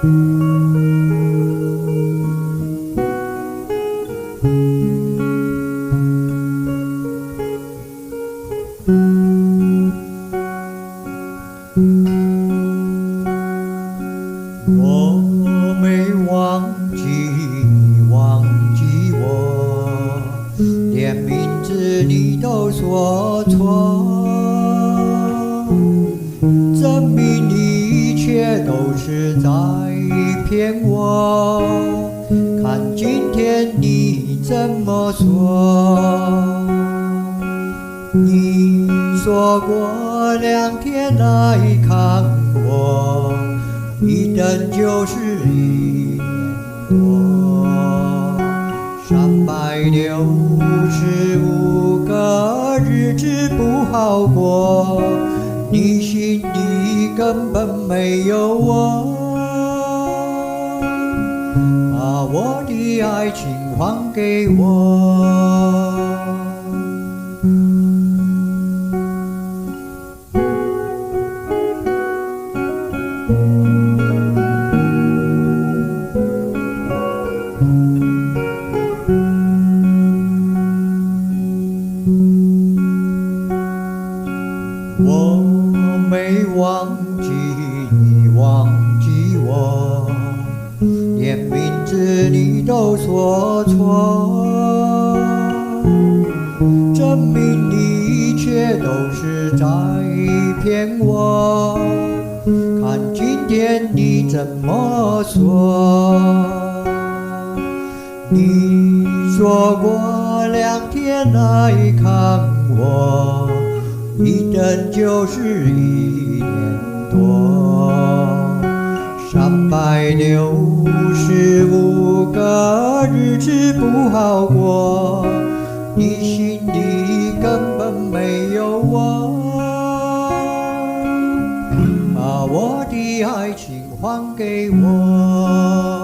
我没忘记你忘记我，连名字你都说错，证明你一切都是在骗我。看今天你怎么说？你说过2天来看我，一等就是1年多，365个日子不好过，你心里根本没有我，把我的爱情还给我。我没忘记你忘记我，连名字你都说错，证明你一切都是在骗我。看今天你怎么说？你说过2天来看我，一等就是1年多，365个日子不好过，你心里根本没有我，把我的爱情还给我。